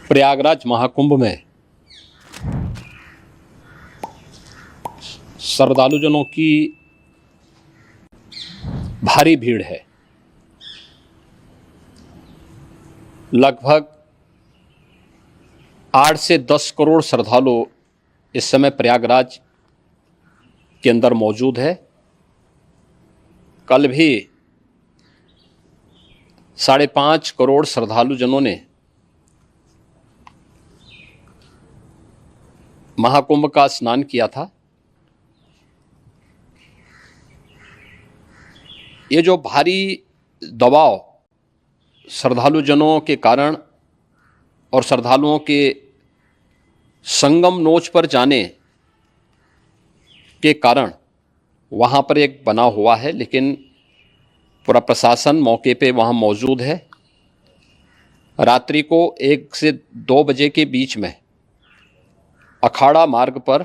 प्रयागराज महाकुंभ में श्रद्धालुजनों की भारी भीड़ है। लगभग 8 से 10 करोड़ श्रद्धालु इस समय प्रयागराज के अंदर मौजूद है। कल भी 5.5 करोड़ श्रद्धालुजनों ने महाकुंभ का स्नान किया था। ये जो भारी दबाव श्रद्धालुजनों के कारण और श्रद्धालुओं के संगम नोच पर जाने के कारण वहाँ पर एक बना हुआ है, लेकिन पूरा प्रशासन मौके पे वहाँ मौजूद है। रात्रि को 1 से 2 बजे के बीच में अखाड़ा मार्ग पर,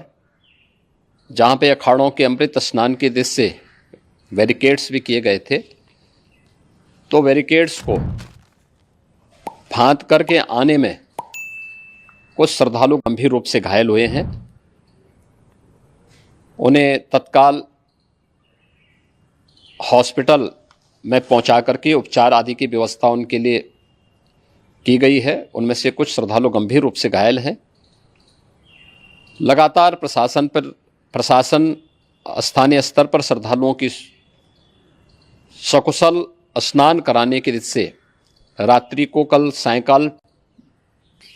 जहाँ पे अखाड़ों के अमृत स्नान के दृश्य से बैरिकेड्स भी किए गए थे, तो बैरिकेड्स को फांद करके आने में कुछ श्रद्धालु गंभीर रूप से घायल हुए हैं। उन्हें तत्काल हॉस्पिटल में पहुंचा करके उपचार आदि की व्यवस्था उनके लिए की गई है। उनमें से कुछ श्रद्धालु गंभीर रूप से घायल हैं। लगातार प्रशासन स्थानीय स्तर पर श्रद्धालुओं की सकुशल स्नान कराने के दृष्टि से रात्रि को कल सायंकाल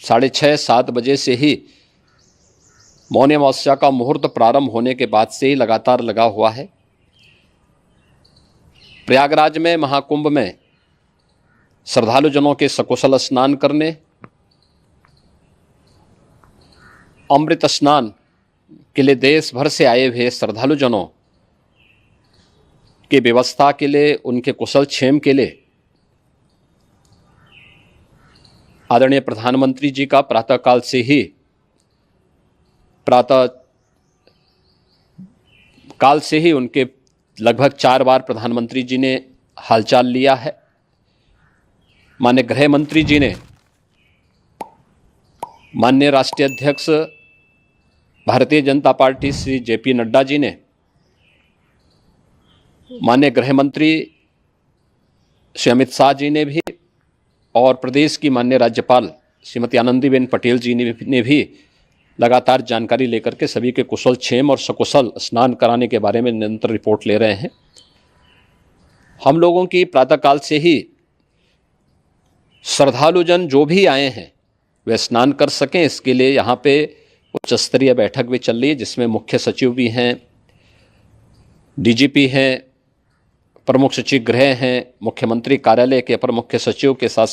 6:30-7 बजे से ही मौनी अमावस्या का मुहूर्त प्रारंभ होने के बाद से ही लगातार लगा हुआ है। प्रयागराज में महाकुंभ में श्रद्धालुजनों के सकुशल स्नान करने, अमृत स्नान के लिए देश भर से आए हुए श्रद्धालुजनों की व्यवस्था के लिए, उनके कुशल क्षेम के लिए आदरणीय प्रधानमंत्री जी का प्रातःकाल से ही उनके लगभग 4 बार प्रधानमंत्री जी ने हालचाल लिया है। माननीय गृह मंत्री जी ने, माननीय राष्ट्रीय अध्यक्ष भारतीय जनता पार्टी श्री JP नड्डा जी ने, माननीय गृह मंत्री श्री अमित शाह जी ने भी, और प्रदेश की माननीय राज्यपाल श्रीमती आनंदीबेन पटेल जी ने भी लगातार जानकारी लेकर के सभी के कुशल क्षेम और सकुशल स्नान कराने के बारे में निरंतर रिपोर्ट ले रहे हैं। हम लोगों की प्रातःकाल से ही श्रद्धालुजन जो भी आए हैं वे स्नान कर सकें, इसके लिए यहाँ पे उच्च स्तरीय बैठक भी चल रही है, जिसमें मुख्य सचिव भी हैं, DGP हैं, प्रमुख सचिव गृह हैं, मुख्यमंत्री कार्यालय के अपर मुख्य सचिव के साथ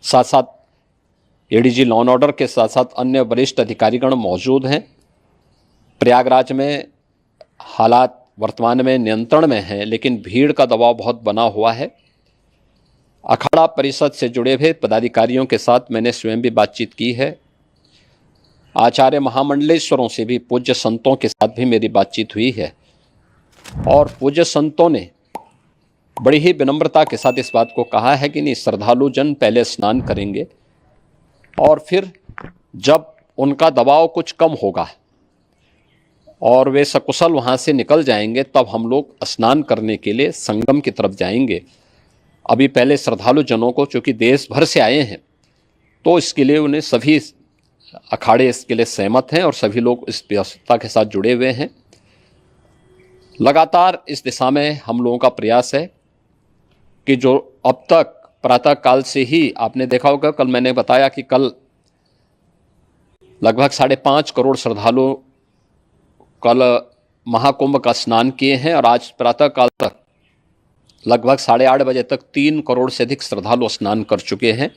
साथ ADG लॉ एंड ऑर्डर के साथ साथ अन्य वरिष्ठ अधिकारीगण मौजूद हैं। प्रयागराज में हालात वर्तमान में नियंत्रण में हैं, लेकिन भीड़ का दबाव बहुत बना हुआ है। अखाड़ा परिषद से जुड़े हुए पदाधिकारियों के साथ मैंने स्वयं भी बातचीत की है। आचार्य महामंडलेश्वरों से भी, पूज्य संतों के साथ भी मेरी बातचीत हुई है, और पूज्य संतों ने बड़ी ही विनम्रता के साथ इस बात को कहा है कि नहीं, श्रद्धालु जन पहले स्नान करेंगे और फिर जब उनका दबाव कुछ कम होगा और वे सकुशल वहाँ से निकल जाएंगे, तब हम लोग स्नान करने के लिए संगम की तरफ जाएंगे। अभी पहले श्रद्धालु जनों को, चूँकि देश भर से आए हैं, तो इसके लिए उन्हें सभी अखाड़े इसके लिए सहमत हैं और सभी लोग इस व्यवस्था के साथ जुड़े हुए हैं। लगातार इस दिशा में हम लोगों का प्रयास है कि जो अब तक प्रातःकाल से ही आपने देखा होगा, कल मैंने बताया कि कल लगभग 5.5 करोड़ श्रद्धालु कल महाकुंभ का स्नान किए हैं, और आज प्रातःकाल तक लगभग 8:30 बजे तक 3 करोड़ से अधिक श्रद्धालु स्नान कर चुके हैं,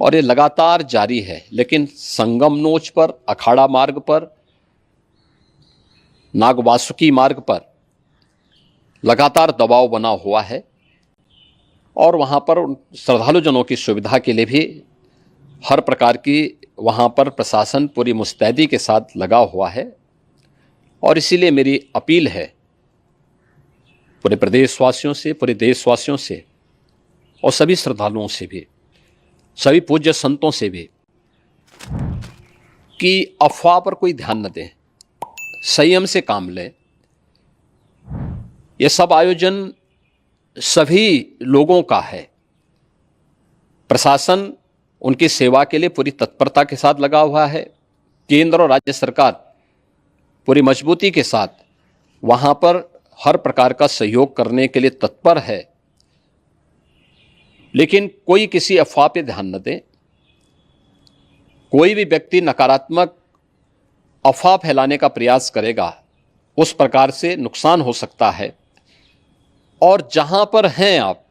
और ये लगातार जारी है। लेकिन संगम नोच पर, अखाड़ा मार्ग पर, नागवासुकी मार्ग पर लगातार दबाव बना हुआ है, और वहाँ पर श्रद्धालुजनों की सुविधा के लिए भी हर प्रकार की वहाँ पर प्रशासन पूरी मुस्तैदी के साथ लगा हुआ है। और इसीलिए मेरी अपील है पूरे प्रदेशवासियों से, पूरे देशवासियों से और सभी श्रद्धालुओं से भी, सभी पूज्य संतों से भी कि अफवाह पर कोई ध्यान न दें, संयम से काम लें। ये सब आयोजन सभी लोगों का है। प्रशासन उनकी सेवा के लिए पूरी तत्परता के साथ लगा हुआ है। केंद्र और राज्य सरकार पूरी मजबूती के साथ वहां पर हर प्रकार का सहयोग करने के लिए तत्पर है। लेकिन कोई किसी अफवाह पे ध्यान न दे। कोई भी व्यक्ति नकारात्मक अफवाह फैलाने का प्रयास करेगा, उस प्रकार से नुकसान हो सकता है। और जहां पर हैं आप,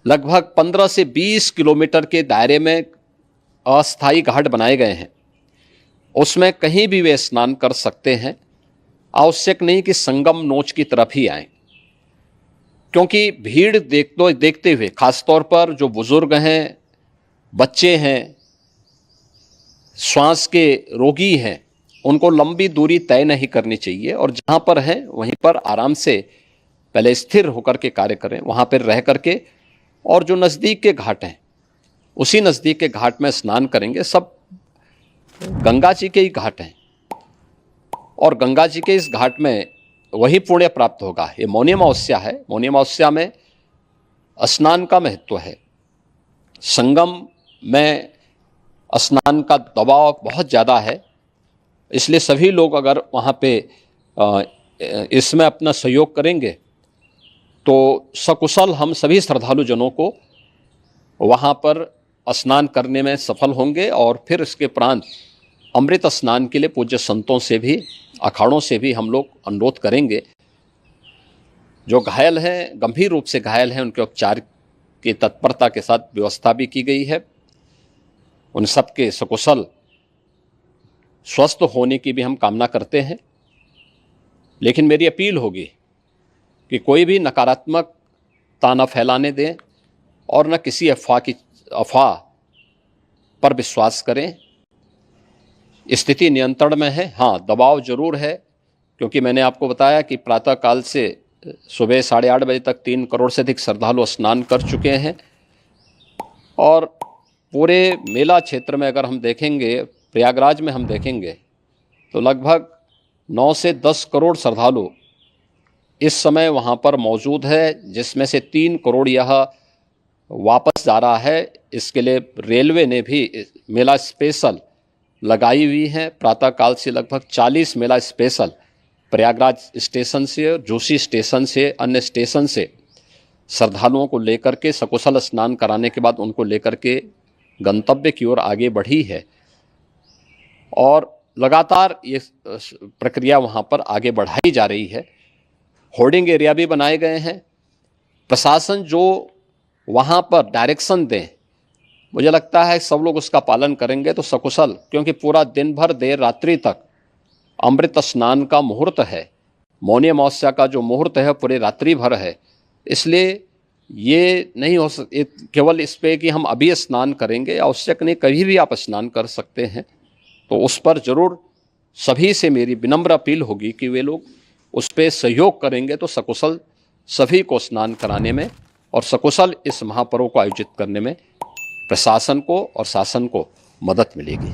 लगभग 15 से 20 किलोमीटर के दायरे में अस्थायी घाट बनाए गए हैं, उसमें कहीं भी वे स्नान कर सकते हैं। आवश्यक नहीं कि संगम नोच की तरफ ही आएं, क्योंकि भीड़ देखते हुए, खासतौर पर जो बुजुर्ग हैं, बच्चे हैं, श्वास के रोगी हैं, उनको लंबी दूरी तय नहीं करनी चाहिए। और जहां पर हैं वहीं पर आराम से पहले स्थिर होकर के कार्य करें, वहां पर रह करके। और जो नज़दीक के घाट हैं, उसी नज़दीक के घाट में स्नान करेंगे। सब गंगा जी के ही घाट हैं और गंगा जी के इस घाट में वही पुण्य प्राप्त होगा। ये मौनी अमावस्या है। मौनी अमावस्या में स्नान का महत्व है। संगम में स्नान का दबाव बहुत ज़्यादा है, इसलिए सभी लोग अगर वहाँ पे इसमें अपना सहयोग करेंगे तो सकुशल हम सभी श्रद्धालु जनों को वहाँ पर स्नान करने में सफल होंगे। और फिर इसके उपरांत अमृत स्नान के लिए पूज्य संतों से भी, अखाड़ों से भी हम लोग अनुरोध करेंगे। जो घायल हैं, गंभीर रूप से घायल हैं, उनके उपचार की तत्परता के साथ व्यवस्था भी की गई है। उन सब के सकुशल स्वस्थ होने की भी हम कामना करते हैं। लेकिन मेरी अपील होगी कि कोई भी नकारात्मकता न फैलाने दें और न किसी अफवाह पर विश्वास करें। स्थिति नियंत्रण में है। हाँ, दबाव जरूर है, क्योंकि मैंने आपको बताया कि प्रातःकाल से सुबह 8:30 बजे तक 3 करोड़ से अधिक श्रद्धालु स्नान कर चुके हैं। और पूरे मेला क्षेत्र में अगर हम देखेंगे, प्रयागराज में हम देखेंगे तो लगभग 9 से 10 करोड़ श्रद्धालु इस समय वहाँ पर मौजूद है, जिसमें से 3 करोड़ यह वापस जा रहा है। इसके लिए रेलवे ने भी मेला स्पेशल लगाई हुई है। प्रातःकाल से लगभग 40 मेला स्पेशल प्रयागराज स्टेशन से और जोशी स्टेशन से, अन्य स्टेशन से श्रद्धालुओं को लेकर के सकुशल स्नान कराने के बाद उनको लेकर के गंतव्य की ओर आगे बढ़ी है। और लगातार ये प्रक्रिया वहाँ पर आगे बढ़ाई जा रही है। होर्डिंग एरिया भी बनाए गए हैं। प्रशासन जो वहाँ पर डायरेक्शन दें, मुझे लगता है सब लोग उसका पालन करेंगे तो सकुशल, क्योंकि पूरा दिन भर देर रात्रि तक अमृत स्नान का मुहूर्त है। मौनी अमावस्या का जो मुहूर्त है पूरे रात्रि भर है। इसलिए ये नहीं हो केवल इस पे कि हम अभी स्नान करेंगे, आवश्यक नहीं, कभी भी आप स्नान कर सकते हैं। तो उस पर जरूर सभी से मेरी विनम्र अपील होगी कि वे लोग उस पर सहयोग करेंगे तो सकुशल सभी को स्नान कराने में और सकुशल इस महापर्व को आयोजित करने में प्रशासन को और शासन को मदद मिलेगी।